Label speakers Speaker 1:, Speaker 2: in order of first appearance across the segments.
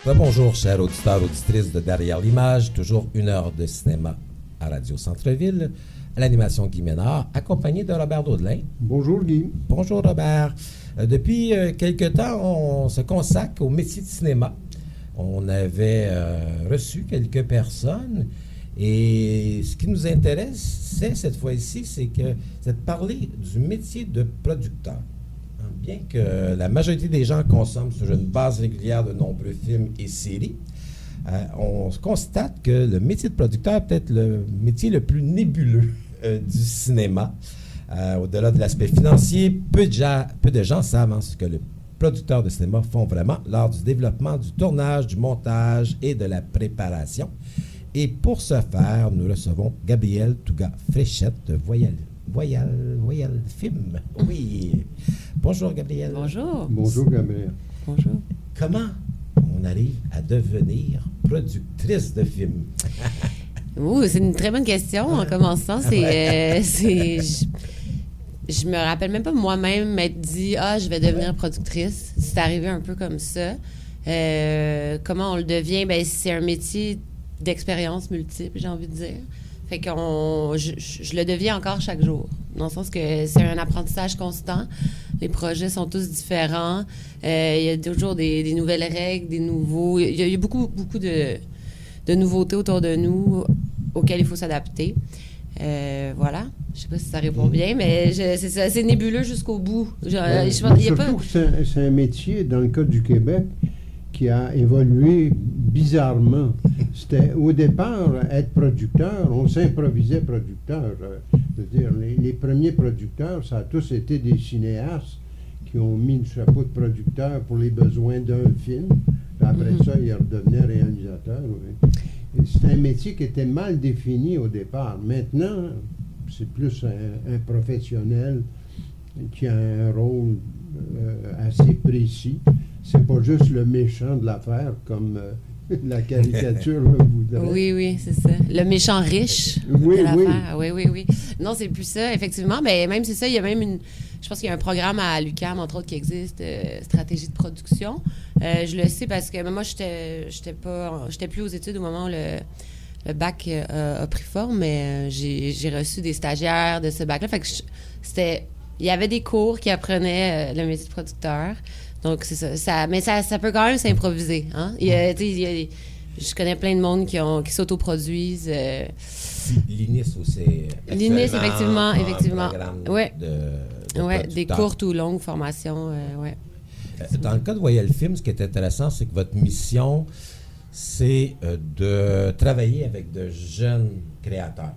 Speaker 1: Bonjour, chers auditeurs, auditrices de Derrière l'image, toujours une heure de cinéma à Radio Centre-Ville, à l'animation Guy Ménard, accompagné de Robert Daudelin.
Speaker 2: Bonjour Guy.
Speaker 1: Bonjour Robert. Depuis quelque temps, on se consacre au métier de cinéma. On avait reçu quelques personnes et ce qui nous intéresse, cette fois-ci, c'est de parler du métier de producteur. Bien que la majorité des gens consomment sur une base régulière de nombreux films et séries, on constate que le métier de producteur est peut-être le métier le plus nébuleux du cinéma. Au-delà de l'aspect financier, peu de gens savent ce que les producteurs de cinéma font vraiment lors du développement, du tournage, du montage et de la préparation. Et pour ce faire, nous recevons Gabriel Touga-Fréchette de Voyelle Film. Oui. Bonjour, Gabriel.
Speaker 3: Bonjour.
Speaker 2: Bonjour, Gabriel.
Speaker 3: Bonjour.
Speaker 1: Comment on arrive à devenir productrice de films?
Speaker 3: C'est une très bonne question. En commençant, je me rappelle même pas moi-même m'être dit « Ah, je vais devenir productrice ». C'est arrivé un peu comme ça. Comment on le devient? C'est un métier d'expérience multiple, j'ai envie de dire. Fait que je le deviens encore chaque jour, dans le sens que c'est un apprentissage constant. Les projets sont tous différents. Il y a toujours des nouvelles règles, des nouveaux... Il y a beaucoup de nouveautés autour de nous auxquelles il faut s'adapter. Voilà. Je sais pas si ça répond bien, mais c'est ça, c'est nébuleux jusqu'au bout.
Speaker 2: C'est un métier, dans le cas du Québec, qui a évolué bizarrement. C'était au départ, être producteur, on s'improvisait producteur. Je veux dire, les premiers producteurs, ça a tous été des cinéastes qui ont mis le chapeau de producteur pour les besoins d'un film. Puis après ça, ils redevenaient réalisateurs. Oui. C'est un métier qui était mal défini au départ. Maintenant, c'est plus un professionnel qui a un rôle assez précis. C'est pas juste le méchant de l'affaire, comme la caricature le voudrait.
Speaker 3: Oui, c'est ça. Le méchant riche de l'affaire. Oui. Non, c'est plus ça, effectivement. Mais même, c'est ça, il y a même je pense qu'il y a un programme à l'UQAM, entre autres, qui existe, stratégie de production. Je le sais parce que moi, j'étais plus aux études au moment où le bac a pris forme, mais j'ai reçu des stagiaires de ce bac-là. Fait que il y avait des cours qui apprenaient le métier de producteur. Donc, c'est ça. Mais ça peut quand même s'improviser. Hein? Je connais plein de monde qui s'autoproduisent.
Speaker 1: L'INIS aussi.
Speaker 3: L'INIS, effectivement. Oui, des courtes ou longues formations.
Speaker 1: Dans le cas de Voyelle Film, ce qui est intéressant, c'est que votre mission, c'est de travailler avec de jeunes créateurs.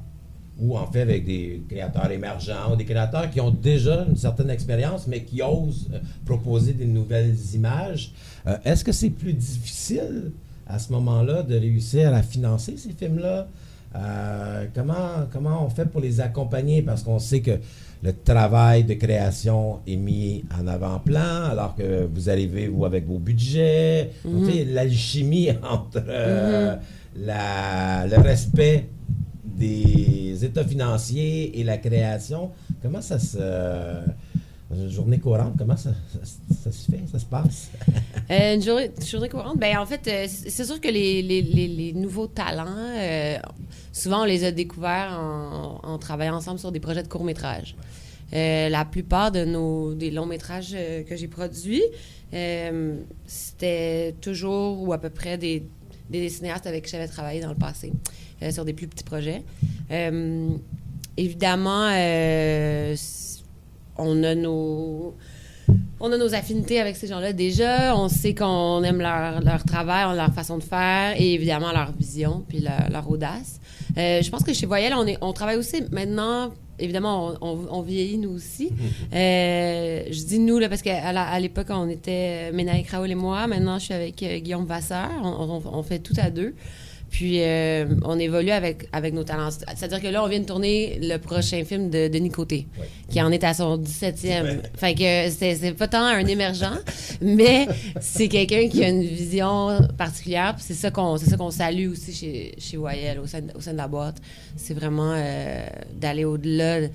Speaker 1: Ou en fait avec des créateurs émergents ou des créateurs qui ont déjà une certaine expérience, mais qui osent proposer des nouvelles images. Est-ce que c'est plus difficile à ce moment-là de réussir à financer ces films-là? Comment on fait pour les accompagner? Parce qu'on sait que le travail de création est mis en avant-plan, alors que vous arrivez, vous, avec vos budgets. Donc, l'alchimie entre le respect des états financiers et la création, comment ça se... journée courante, comment ça se fait, ça se passe?
Speaker 3: Une journée courante, en fait, c'est sûr que les nouveaux talents, souvent on les a découverts en travaillant ensemble sur des projets de court-métrage. La plupart des longs-métrages que j'ai produits, c'était toujours ou à peu près des cinéastes avec qui j'avais travaillé dans le passé, sur des plus petits projets. Évidemment, on a nos affinités avec ces gens-là déjà. On sait qu'on aime leur travail, leur façon de faire et évidemment leur vision puis leur audace. Je pense que chez Voyelle, on travaille aussi maintenant. Évidemment, on vieillit, nous aussi. Je dis nous, là, parce qu'à l'époque, on était Ménaïque Raoul et moi. Maintenant, je suis avec Guillaume Vasseur. On fait tout à deux. Puis, on évolue avec nos talents. C'est-à-dire que là, on vient de tourner le prochain film de Denis Côté, qui en est à son 17e. Fait que c'est pas tant un émergent, mais c'est quelqu'un qui a une vision particulière. Puis c'est ça qu'on salue aussi chez Voyelle, au sein de la boîte. C'est vraiment d'aller au-delà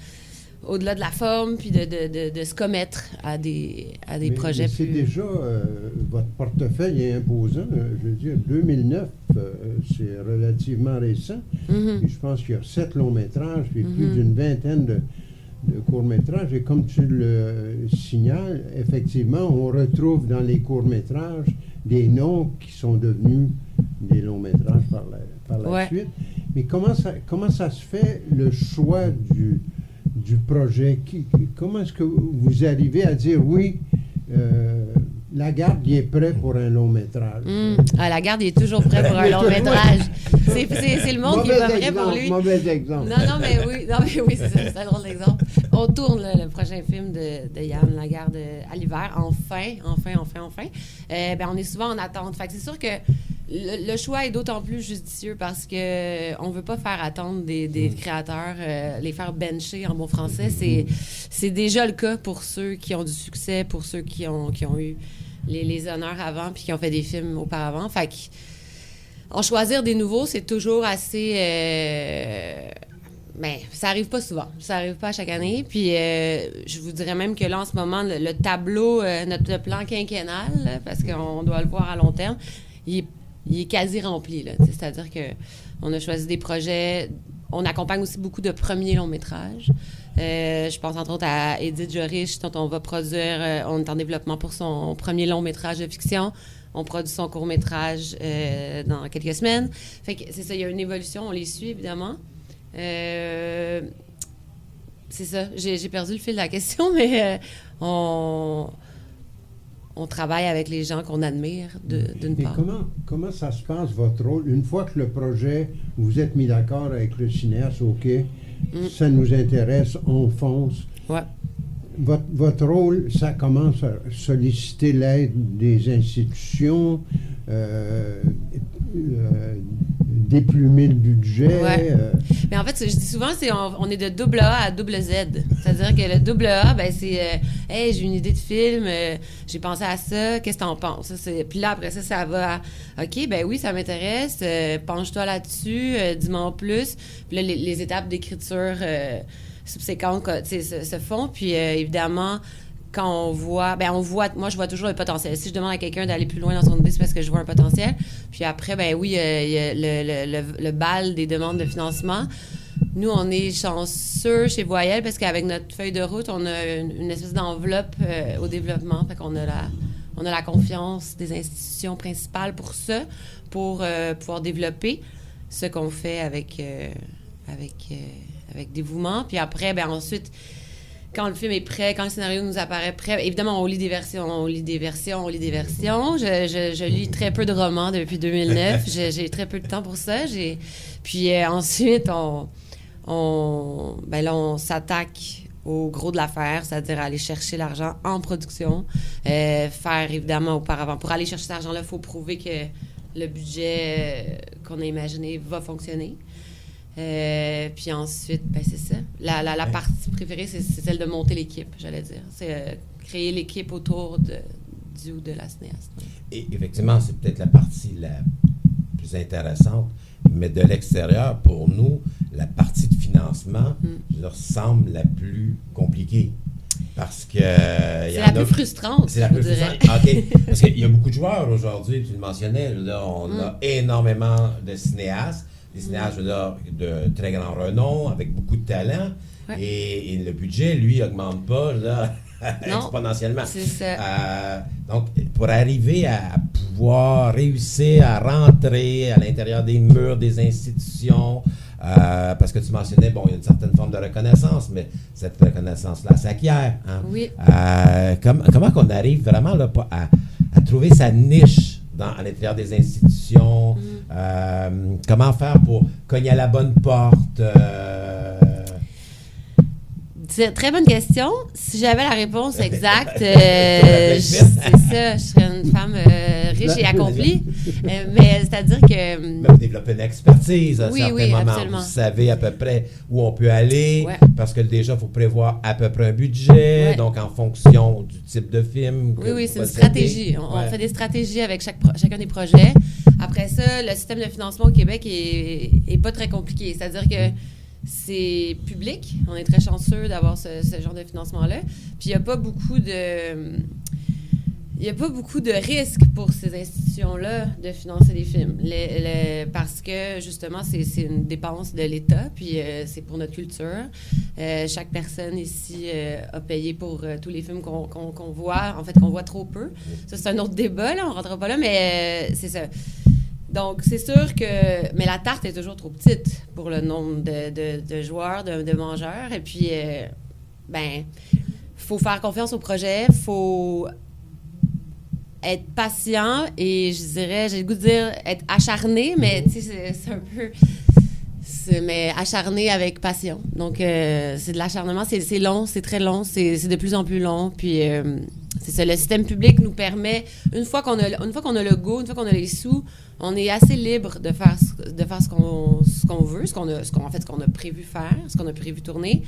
Speaker 3: au-delà de la forme, puis de se commettre à des projets
Speaker 2: mais c'est
Speaker 3: plus...
Speaker 2: déjà, votre portefeuille est imposant. Je veux dire, 2009, c'est relativement récent.
Speaker 3: Mhm.
Speaker 2: Et je pense qu'il y a 7 longs métrages, puis plus d'une vingtaine de courts métrages. Et comme tu le signales, effectivement, on retrouve dans les courts métrages des noms qui sont devenus des longs métrages par la suite. Mais comment ça se fait, le choix du projet? Comment est-ce que vous arrivez à dire oui, Lagarde, il est prêt pour un long métrage?
Speaker 3: Lagarde, il est toujours prêt pour un long métrage. C'est le monde qui est pas prêt pour lui.
Speaker 2: Mauvais exemple.
Speaker 3: Non, mais oui, c'est un drôle d'exemple. On tourne le prochain film de Yann Lagarde à l'hiver, enfin. On est souvent en attente. Fait que c'est sûr que le choix est d'autant plus judicieux parce que on veut pas faire attendre des créateurs, les faire bencher en bon français. C'est déjà le cas pour ceux qui ont du succès, pour ceux qui ont eu les honneurs avant puis qui ont fait des films auparavant. Fait que en choisir des nouveaux, c'est toujours assez... mais ça arrive pas souvent. Ça arrive pas à chaque année. Puis je vous dirais même que là, en ce moment, le tableau, notre plan quinquennal, là, parce qu'on doit le voir à long terme, il est quasi rempli. Là, c'est-à-dire qu'on a choisi des projets... On accompagne aussi beaucoup de premiers longs métrages. Je pense entre autres à Edith Jorich, dont on va produire... on est en développement pour son premier long métrage de fiction. On produit son court métrage dans quelques semaines. Fait que c'est ça, il y a une évolution. On les suit, évidemment. C'est ça. J'ai perdu le fil de la question, mais on travaille avec les gens qu'on admire, d'une part.
Speaker 2: Et comment ça se passe, votre rôle? Une fois que le projet, vous êtes mis d'accord avec le cinéaste, OK, ça nous intéresse, on fonce.
Speaker 3: Ouais.
Speaker 2: Votre rôle, ça commence à solliciter l'aide des institutions, déplumer le budget.
Speaker 3: Ouais. Mais en fait, je dis souvent, on est de double A à double Z. C'est-à-dire que le double A, ben c'est hey, j'ai une idée de film, j'ai pensé à ça, qu'est-ce que t'en penses? Puis là, après ça va à OK, ben oui, ça m'intéresse, penche-toi là-dessus, dis-moi en plus. Puis là, les étapes d'écriture subséquentes se font. Puis évidemment, quand on voit, moi je vois toujours le potentiel. Si je demande à quelqu'un d'aller plus loin dans son idée, c'est parce que je vois un potentiel. Puis après, ben oui, il y a le bal des demandes de financement. Nous, on est chanceux chez Voyelle parce qu'avec notre feuille de route, on a une espèce d'enveloppe au développement. Fait qu'on on a la confiance des institutions principales pour ça, pour pouvoir développer ce qu'on fait avec dévouement. Puis après, ben ensuite, quand le film est prêt, quand le scénario nous apparaît prêt, évidemment, on lit des versions. Je lis très peu de romans depuis 2009. J'ai très peu de temps pour ça. Puis ensuite, on s'attaque au gros de l'affaire, c'est-à-dire aller chercher l'argent en production. Faire, évidemment, auparavant. Pour aller chercher cet argent-là, il faut prouver que le budget qu'on a imaginé va fonctionner. Puis ensuite, ben c'est ça. La partie préférée, c'est celle de monter l'équipe, j'allais dire. C'est créer l'équipe autour du ou de la cinéaste.
Speaker 1: Et effectivement, c'est peut-être la partie la plus intéressante, mais de l'extérieur, pour nous, la partie de financement semble la plus compliquée. Parce que...
Speaker 3: c'est la plus frustrante,
Speaker 1: c'est la plus frustrante. OK. Parce qu'il y a beaucoup de joueurs aujourd'hui, tu le mentionnais, là, on a énormément de cinéastes. Des cinéastes de très grand renom, avec beaucoup de talent. Ouais. Et le budget, lui, n'augmente pas là, exponentiellement.
Speaker 3: C'est ça.
Speaker 1: Donc, pour arriver à pouvoir réussir à rentrer à l'intérieur des murs des institutions, parce que tu mentionnais, il y a une certaine forme de reconnaissance, mais cette reconnaissance-là s'acquiert. Hein?
Speaker 3: Oui.
Speaker 1: Comment qu'on arrive vraiment là, à trouver sa niche à l'intérieur des institutions, comment faire pour cogner à la bonne porte?
Speaker 3: C'est une très bonne question. Si j'avais la réponse exacte, c'est ça, je serais une femme riche et accomplie. Mais c'est-à-dire que...
Speaker 1: Mais vous développez une expertise à un certain moment.
Speaker 3: Absolument.
Speaker 1: Vous savez à peu près où on peut aller, parce que déjà, il faut prévoir à peu près un budget, donc en fonction du type de film.
Speaker 3: Oui, c'est une stratégie. On fait des stratégies avec chacun des projets. Après ça, le système de financement au Québec est pas très compliqué. C'est-à-dire que c'est public. On est très chanceux d'avoir ce genre de financement-là. Puis il n'y a pas beaucoup de risques pour ces institutions-là de financer des films. Parce que, justement, c'est une dépense de l'État, puis c'est pour notre culture. Chaque personne ici a payé pour tous les films qu'on voit, en fait, qu'on voit trop peu. Ça, c'est un autre débat, là, on ne rentrera pas là, mais c'est ça. Donc, c'est sûr que... Mais la tarte est toujours trop petite pour le nombre de joueurs, de mangeurs. Et puis, faut faire confiance au projet, faut être patient et je dirais, j'ai le goût de dire être acharné, mais tu sais, c'est un peu... mais acharné avec passion. Donc, c'est de l'acharnement. C'est long, c'est très long, c'est de plus en plus long. Puis, c'est ça, le système public nous permet, une fois qu'on a le go, une fois qu'on a les sous, on est assez libre de faire ce qu'on veut, ce qu'on a prévu faire, ce qu'on a prévu tourner.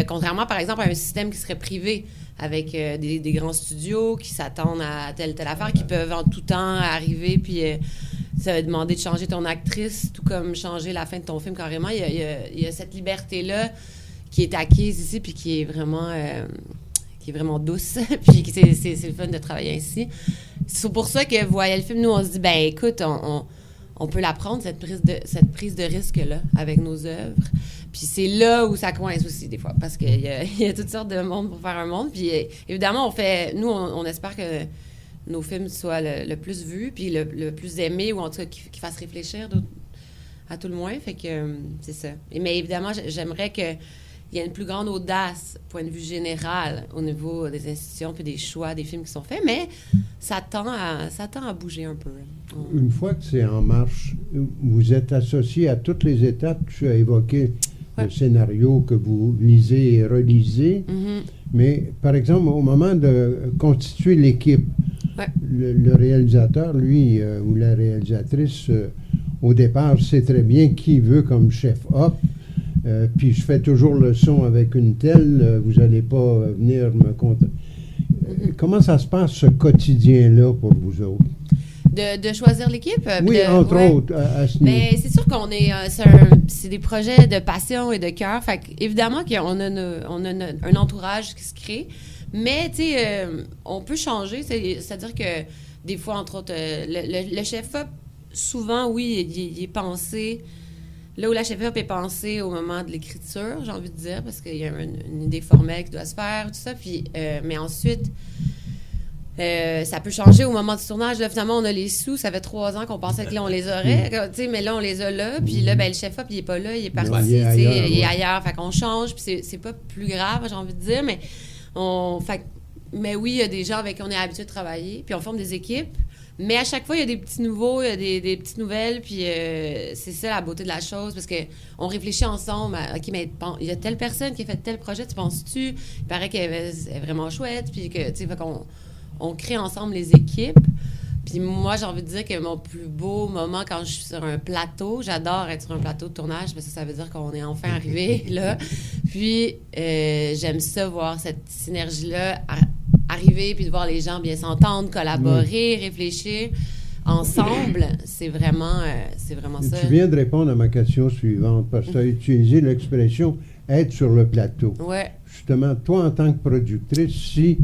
Speaker 3: Contrairement, par exemple, à un système qui serait privé, avec des grands studios qui s'attendent à telle affaire, qui peuvent en tout temps arriver, puis ça va demander de changer ton actrice, tout comme changer la fin de ton film carrément. Il y a cette liberté-là qui est acquise ici, puis qui est vraiment douce, puis c'est le fun de travailler ainsi. C'est pour ça que, voyant le film, nous, on se dit, ben écoute, on peut la prendre, cette prise de risque-là, avec nos œuvres. Puis c'est là où ça coince aussi, des fois, parce qu'il y a toutes sortes de monde pour faire un monde. Puis évidemment, on espère que nos films soient le plus vus, puis le plus aimés, ou en tout cas qu'ils fassent réfléchir à tout le moins. Fait que c'est ça. Mais évidemment, j'aimerais qu'il y ait une plus grande audace, point de vue général, au niveau des institutions puis des choix des films qui sont faits, mais ça tend à bouger un peu.
Speaker 2: Une fois que c'est en marche, vous êtes associé à toutes les étapes que tu as évoquées, le scénario que vous lisez et relisez, mais par exemple, au moment de constituer l'équipe, le réalisateur, lui, ou la réalisatrice, au départ, sait très bien qui veut comme chef-op. Puis je fais toujours le son avec une telle, vous n'allez pas venir me compter. Comment ça se passe, ce quotidien-là, pour vous autres?
Speaker 3: De choisir l'équipe?
Speaker 2: Oui, entre autres, à ce niveau.
Speaker 3: Mais c'est sûr qu'on est... c'est des projets de passion et de cœur. Fait évidemment qu'on a un entourage qui se crée. Mais, tu sais, on peut changer. C'est-à-dire que, des fois, entre autres, le chef-op, souvent, oui, il est pensé... Là où la chef-op est pensée au moment de l'écriture, j'ai envie de dire, parce qu'il y a une idée formelle qui doit se faire, tout ça. Puis, mais ensuite, ça peut changer au moment du tournage. Là, finalement, on a les sous. Ça fait 3 ans qu'on pensait que là, on les aurait. Mais là, on les a là. Puis là, le chef-op, il n'est pas là. Il est parti. Il est ailleurs. Fait qu'on change. Puis c'est pas plus grave, j'ai envie de dire. Mais oui, il y a des gens avec qui on est habitué de travailler. Puis on forme des équipes. Mais à chaque fois, il y a des petits nouveaux, il y a des petites nouvelles, puis c'est ça la beauté de la chose, parce qu'on réfléchit ensemble OK, mais il y a telle personne qui a fait tel projet, tu penses-tu? Il paraît qu'elle est vraiment chouette, puis que, tu sais, on crée ensemble les équipes. Puis moi, j'ai envie de dire que mon plus beau moment quand je suis sur un plateau, j'adore être sur un plateau de tournage, parce que ça veut dire qu'on est enfin arrivé là. Puis j'aime ça, voir cette synergie-là arriver, puis de voir les gens bien s'entendre, collaborer, réfléchir ensemble, c'est vraiment ça.
Speaker 2: Tu viens de répondre à ma question suivante, parce que tu as utilisé l'expression « être sur le plateau ».
Speaker 3: Ouais.
Speaker 2: Justement, toi, en tant que productrice, si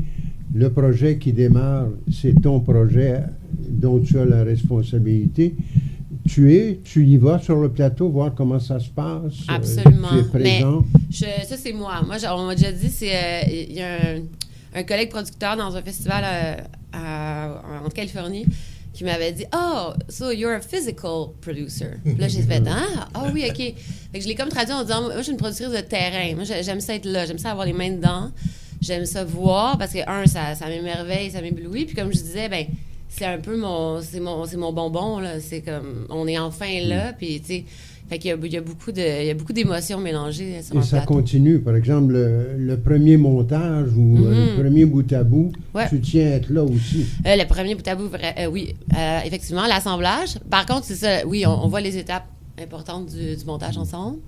Speaker 2: le projet qui démarre, c'est ton projet dont tu as la responsabilité, tu y vas sur le plateau, voir comment ça se passe.
Speaker 3: Absolument.
Speaker 2: Tu es présent.
Speaker 3: Mais ça, c'est moi. Moi, on m'a déjà dit, il y a un collègue producteur dans un festival en Californie qui m'avait dit « Oh, so you're a physical producer. » Puis là, j'ai fait « Ah oui, OK. » Fait que je l'ai comme traduit en disant « Moi, je suis une productrice de terrain. Moi, j'aime ça être là. J'aime ça avoir les mains dedans. J'aime ça voir parce que, ça m'émerveille, ça m'éblouit. Puis comme je disais, ben c'est un peu c'est mon bonbon, là. C'est comme, on est enfin là. Puis, tu sais, fait qu'il y a beaucoup d'émotions mélangées sur un plateau. Et
Speaker 2: ça continue. Par exemple, le premier montage ou le premier bout à bout, tu tiens à être là aussi.
Speaker 3: Le premier bout à bout, oui, effectivement, l'assemblage. Par contre, c'est ça, oui, on voit les étapes importantes du montage ensemble.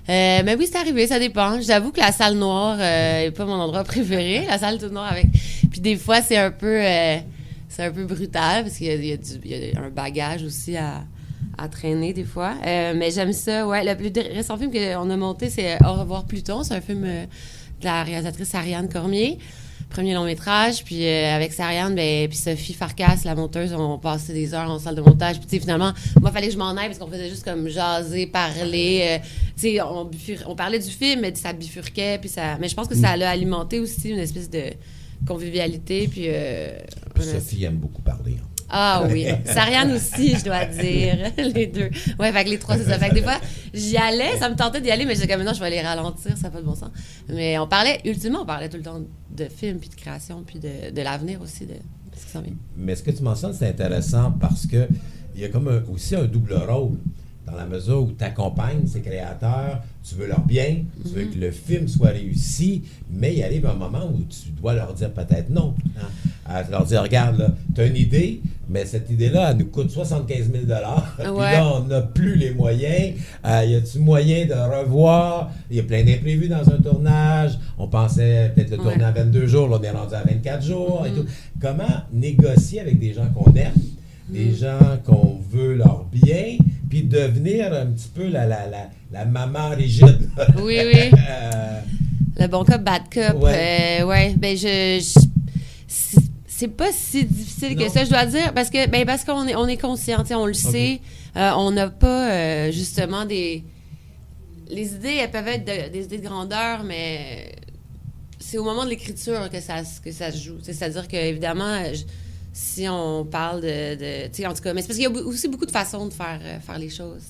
Speaker 3: Mais oui, c'est arrivé, ça dépend. J'avoue que la salle noire n'est pas mon endroit préféré, la salle toute noire avec... Puis des fois, c'est un peu brutal, parce qu'il y a un bagage aussi à à traîner des fois. Mais j'aime ça, ouais. Le plus récent film qu'on a monté, c'est Au revoir Pluton. C'est un film de la réalisatrice Ariane Cormier. Premier long métrage, puis avec Ariane, puis Sophie Farkas, la monteuse, on passait des heures en salle de montage. Puis finalement, moi, il fallait que je m'en aille parce qu'on faisait juste comme jaser, parler. On parlait du film, mais ça bifurquait. Mais je pense que ça l'a alimenté aussi une espèce de convivialité. Puis
Speaker 1: Sophie aime beaucoup parler.
Speaker 3: Ah oui. Ariane aussi, je dois dire. Les deux. Ouais, fait que les trois, c'est ça. Fait que des fois, j'y allais, ça me tentait d'y aller, mais j'étais comme non, je vais les ralentir, ça n'a pas de bon sens. Mais on parlait tout le temps de films, puis de création, puis de l'avenir aussi, de ce qui s'en vient.
Speaker 1: Mais ce que tu mentionnes, c'est intéressant parce que il y a comme aussi un double rôle. Dans la mesure où tu accompagnes ces créateurs, tu veux leur bien, tu veux que le film soit réussi, mais il arrive un moment où tu dois leur dire peut-être non. Hein? Leur dire, regarde, tu as une idée, mais cette idée-là, elle nous coûte 75 000 $. Puis là, on n'a plus les moyens. Y a-t-il moyen de revoir? Il y a plein d'imprévus dans un tournage. On pensait peut-être le tourner en 22 jours, là, on est rendu à 24 jours et tout. Comment négocier avec des gens qu'on aime, des gens qu'on veut leur bien, puis devenir un petit peu la maman rigide.
Speaker 3: Oui. Le bon cop, bad cop. Ouais. C'est pas si difficile que ça, je dois dire, parce qu'on est conscient, on le sait. On n'a pas, justement, les idées, elles peuvent être des idées de grandeur, mais c'est au moment de l'écriture que ça se joue. C'est-à-dire qu'évidemment, si on parle de en tout cas, mais c'est parce qu'il y a aussi beaucoup de façons de faire les choses.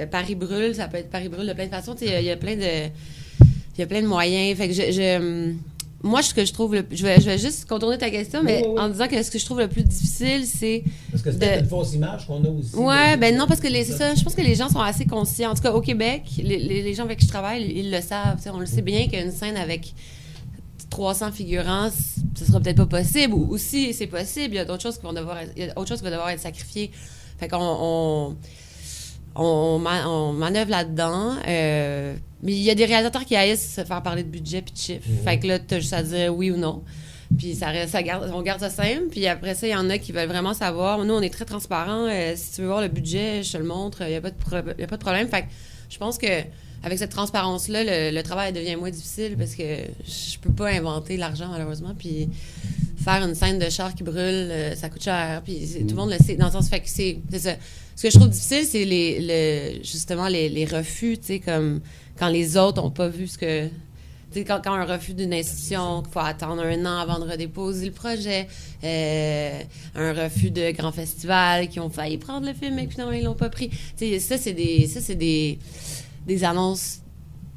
Speaker 3: Paris brûle, ça peut être Paris brûle de plein de façons. Il y a plein de moyens. Fait que moi, ce que je trouve je vais juste contourner ta question, mais en disant que ce que je trouve le plus difficile, c'est
Speaker 1: parce que c'est une fausse image qu'on a aussi.
Speaker 3: Ouais, non, parce que c'est ça. Je pense que les gens sont assez conscients. En tout cas, au Québec, les gens avec qui je travaille, ils le savent. On le sait bien qu'une scène avec 300 figurants, ce sera peut-être pas possible. Ou si c'est possible, il y a d'autres choses qui vont devoir être sacrifiées. Fait qu'on manœuvre là-dedans. Mais il y a des réalisateurs qui haïssent se faire parler de budget puis de chiffres. Fait que là, tu as juste à dire oui ou non. Puis on garde ça simple. Puis après ça, il y en a qui veulent vraiment savoir. Nous, on est très transparents. Si tu veux voir le budget, je te le montre. Il n'y a pas de problème. Fait que je pense que avec cette transparence-là, le travail devient moins difficile parce que je peux pas inventer l'argent, malheureusement. Puis faire une scène de char qui brûle, ça coûte cher. Puis tout le monde le sait. Dans le sens, fait que c'est ça. Ce que je trouve difficile, c'est justement les refus, tu sais, comme quand les autres n'ont pas vu ce que... Tu sais, quand un refus d'une institution, qu'il faut attendre 1 an avant de redéposer le projet, un refus de grands festivals qui ont failli prendre le film, mais finalement, ils l'ont pas pris. Tu sais, ça, c'est des annonces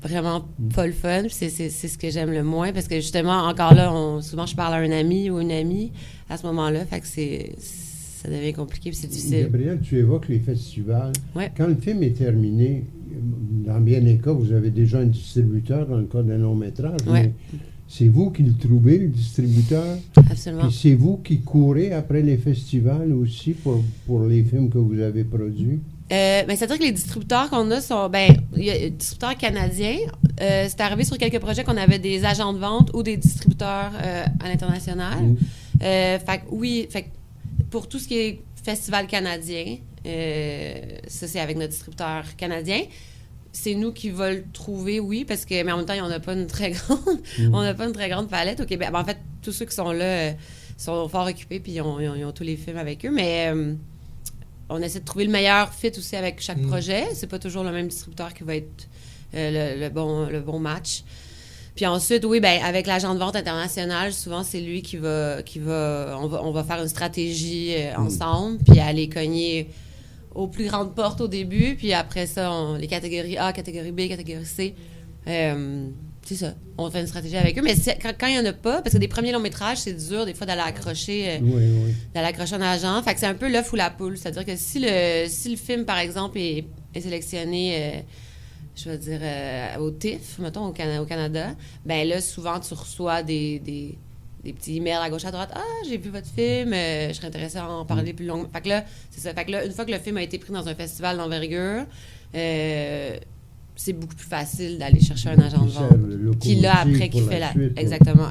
Speaker 3: vraiment pas le fun. C'est ce que j'aime le moins, parce que justement, encore là, souvent, je parle à un ami ou une amie à ce moment-là, fait que ça devient compliqué puis c'est difficile.
Speaker 2: Gabrielle, tu évoques les festivals.
Speaker 3: Ouais.
Speaker 2: Quand le film est terminé, dans bien des cas, vous avez déjà un distributeur dans le cas d'un long métrage, mais c'est vous qui le trouvez, le distributeur.
Speaker 3: Absolument.
Speaker 2: Puis c'est vous qui courez après les festivals aussi pour les films que vous avez produits.
Speaker 3: C'est-à-dire que les distributeurs qu'on a sont... il y a des distributeurs canadiens. C'est arrivé sur quelques projets qu'on avait des agents de vente ou des distributeurs à l'international. Fait que pour tout ce qui est festival canadien, ça, c'est avec notre distributeur canadien. C'est nous qui va le trouver, oui, mais en même temps, on n'a pas une très grande palette au Québec. En fait, tous ceux qui sont là sont fort occupés, puis ils ont tous les films avec eux, mais on essaie de trouver le meilleur fit aussi avec chaque projet. C'est pas toujours le même distributeur qui va être le bon match. Puis ensuite, avec l'agent de vente international, souvent, c'est lui qui va on va faire une stratégie ensemble, puis aller cogner aux plus grandes portes au début, puis après ça, les catégories A, catégorie B, catégorie C, c'est ça. On fait une stratégie avec eux, mais quand il n'y en a pas, parce que des premiers longs métrages, c'est dur des fois d'aller accrocher un agent. Fait que c'est un peu l'œuf ou la poule. C'est-à-dire que si le film, par exemple, est sélectionné... je vais dire, au TIFF, mettons, au Canada, là, souvent, tu reçois des petits emails à gauche, à droite. « Ah, j'ai vu votre film, je serais intéressée à en parler plus longuement. » Fait que là, c'est ça. Fait que là, une fois que le film a été pris dans un festival d'envergure, c'est beaucoup plus facile d'aller chercher un agent de vente qui, là, après, qui fait la... Suite, exactement.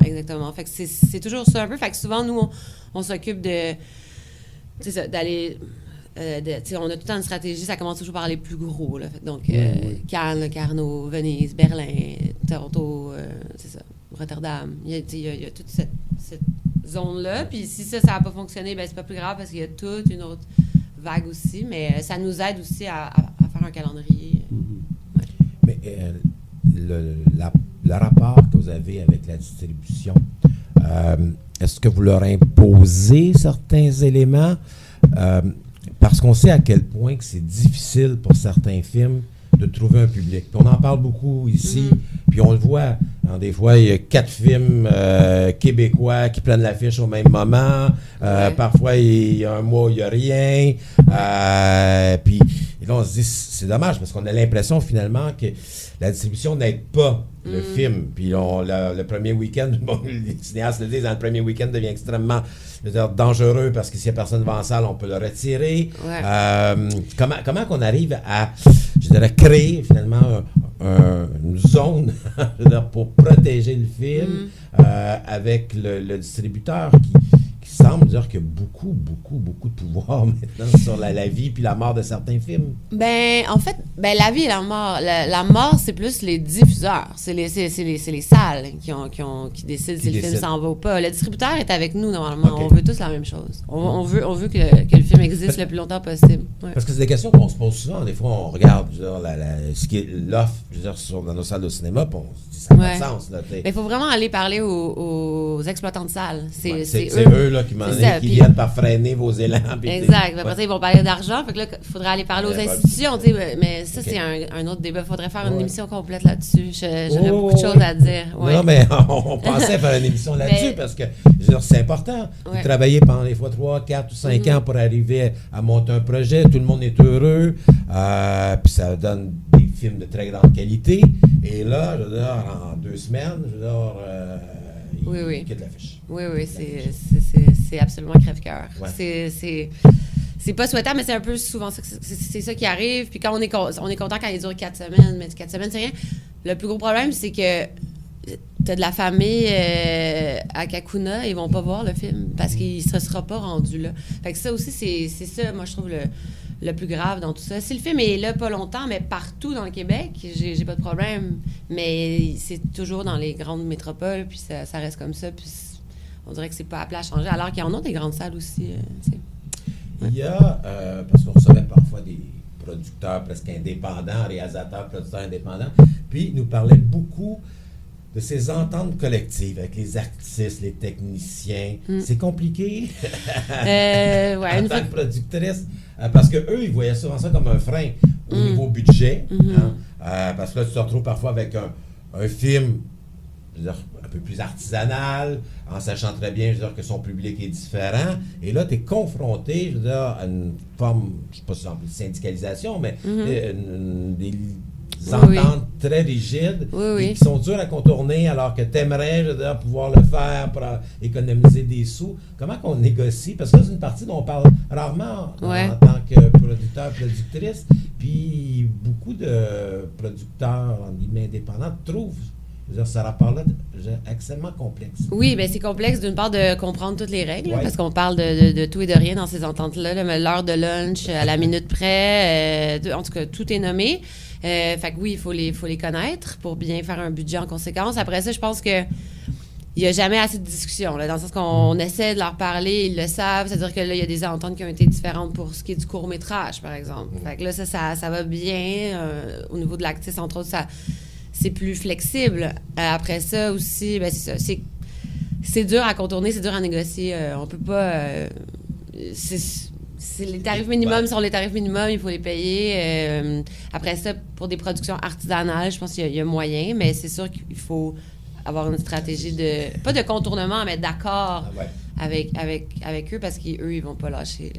Speaker 3: Fait que c'est toujours ça un peu. Fait que souvent, nous, on s'occupe de... C'est ça, d'aller... On a tout le temps une stratégie, ça commence toujours par les plus gros. Là. Donc,
Speaker 2: oui.
Speaker 3: Cannes, Carnot, Venise, Berlin, Toronto, c'est ça, Rotterdam. Il y a toute cette zone-là. Puis si ça n'a pas fonctionné, ben c'est pas plus grave parce qu'il y a toute une autre vague aussi. Mais ça nous aide aussi à faire un calendrier. Ouais.
Speaker 1: Mais le rapport que vous avez avec la distribution, est-ce que vous leur imposez certains éléments? Parce qu'on sait à quel point que c'est difficile pour certains films de trouver un public. Puis on en parle beaucoup ici, puis on le voit. Hein, des fois, il y a 4 films québécois qui prennent l'affiche au même moment. Parfois, il y a un mois, il n'y a rien. Puis et là, on se dit, c'est dommage, parce qu'on a l'impression, finalement, que la distribution n'aide pas le film. Puis le premier week-end, bon, les cinéastes le disent, le premier week-end devient extrêmement dangereux, parce que s'il n'y a personne devant la salle, on peut le retirer.
Speaker 3: Ouais.
Speaker 1: Comment qu'on arrive à, je dirais, créer, finalement, une zone je veux dire, pour protéger le film avec le distributeur qui semble dire qu'il y a beaucoup de pouvoir maintenant sur la vie puis la mort de certains films.
Speaker 3: Ben, en fait, la vie et la mort. La mort, c'est plus les diffuseurs. C'est les salles qui décident si le film s'en va ou pas. Le distributeur est avec nous, normalement. Okay. On veut tous la même chose. On veut que le film existe le plus longtemps possible. Ouais.
Speaker 1: Parce que c'est des questions qu'on se pose souvent. Des fois, on regarde ce qui est l'offre dans nos salles de cinéma, puis on se dit ça n'a pas de sens. Mais
Speaker 3: il faut vraiment aller parler aux exploitants de salles. C'est
Speaker 1: eux là, qui viennent par freiner vos élans.
Speaker 3: Exact. Après ça, ils vont parler d'argent. Fait que là, il faudrait aller parler aux institutions. Mais ça, c'est un autre débat. Il faudrait faire une émission complète là-dessus. J'aurais beaucoup de choses à dire. Ouais.
Speaker 1: Non, mais on pensait faire une émission là-dessus parce que c'est important. Vous travaillez pendant des fois 3, 4 ou 5 ans pour arriver à monter un projet. Tout le monde est heureux. Puis ça donne des films de très grande qualité. Et là, je veux dire, en 2 semaines, je veux dire, il quitte l'affiche.
Speaker 3: Oui, c'est absolument crève-cœur. Ouais. C'est pas souhaitable, mais c'est un peu souvent ça, c'est ça qui arrive. Puis quand on est content quand il dure 4 semaines, mais 4 semaines, c'est rien. Le plus gros problème, c'est que t'as de la famille à Kakuna, ils vont pas voir le film parce qu'il se sera pas rendu là. Fait que ça aussi, c'est ça, moi, je trouve le plus grave dans tout ça. Si le film est là pas longtemps, mais partout dans le Québec, j'ai pas de problème. Mais c'est toujours dans les grandes métropoles, puis ça reste comme ça. Puis on dirait que c'est pas appelé à changer, alors qu'il y en a des grandes salles aussi.
Speaker 1: Il y a, parce qu'on recevait parfois des producteurs presque indépendants, réalisateurs, producteurs indépendants, puis ils nous parlaient beaucoup de ces ententes collectives avec les artistes, les techniciens. C'est compliqué en tant que productrice, parce qu'eux, ils voyaient souvent ça comme un frein au niveau budget, parce que là, tu te retrouves parfois avec un film, je veux dire, un peu plus artisanal, en sachant très bien, je veux dire, que son public est différent. Et là, tu es confronté, je veux dire, à une forme, je ne sais pas si c'est de syndicalisation, mais des ententes très rigides et qui sont dures à contourner, alors que tu aimerais, je veux dire, pouvoir le faire pour économiser des sous. Comment qu'on négocie? Parce que là, c'est une partie dont on parle rarement en tant que producteur, productrice. Puis beaucoup de producteurs, en guillemets, indépendants trouvent ce rapport-là extrêmement complexe.
Speaker 3: Oui, bien c'est complexe d'une part de comprendre toutes les règles, parce qu'on parle de tout et de rien dans ces ententes-là. L'heure de lunch à la minute près, en tout cas, tout est nommé. Fait que oui, il faut les connaître pour bien faire un budget en conséquence. Après ça, je pense que il n'y a jamais assez de discussion, là, dans le sens qu'on essaie de leur parler, ils le savent, c'est-à-dire que là, il y a des ententes qui ont été différentes pour ce qui est du court-métrage, par exemple. Fait que là, ça va bien. Au niveau de l'actrice, entre autres, c'est plus flexible. Après ça aussi, ben c'est ça. C'est dur à contourner, c'est dur à négocier. On peut pas... c'est les tarifs minimums sont les tarifs minimums, il faut les payer. Après ça, pour des productions artisanales, je pense qu'il y a moyen, mais c'est sûr qu'il faut avoir une stratégie pas de contournement, mais d'accord avec eux, parce qu'eux, ils vont pas lâcher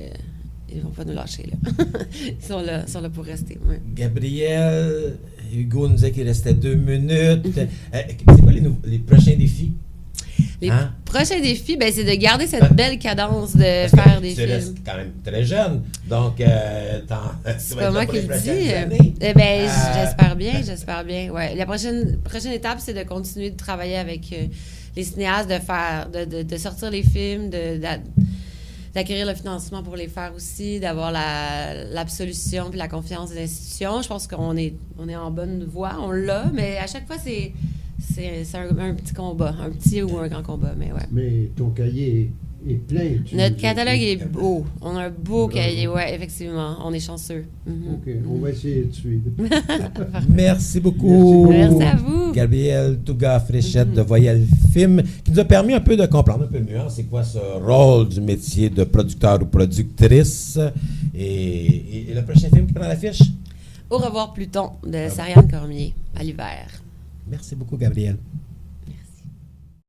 Speaker 3: ils vont pas nous lâcher, là. Ils sont là pour rester. Ouais.
Speaker 1: Gabriel, Hugo nous disait qu'il restait 2 minutes. C'est quoi les prochains défis?
Speaker 3: Les prochains défis, ben, c'est de garder cette belle cadence de faire des films. Tu restes
Speaker 1: quand même très jeune, donc
Speaker 3: c'est pas moi qui le dis. J'espère bien. Ouais. La prochaine étape, c'est de continuer de travailler avec les cinéastes, de sortir les films, d'acquérir le financement pour les faire aussi, d'avoir l'absolution puis la confiance des institutions. Je pense qu'on est en bonne voie, on l'a, mais à chaque fois, c'est un petit combat, un petit ou un grand combat, mais ouais.
Speaker 2: Mais ton cahier est plein.
Speaker 3: Notre catalogue est beau. On a un beau cahier, oui, effectivement. On est chanceux.
Speaker 2: OK, on va essayer de suivre.
Speaker 1: Merci beaucoup.
Speaker 3: Merci à vous.
Speaker 1: Gabrielle Touga-Fréchette de Voyelle Film, qui nous a permis un peu de comprendre un peu mieux c'est quoi ce rôle du métier de producteur ou productrice. Et le prochain film qui prend l'affiche?
Speaker 3: Au revoir, Pluton, de Sariane Cormier, à l'hiver.
Speaker 1: Merci beaucoup, Gabrielle.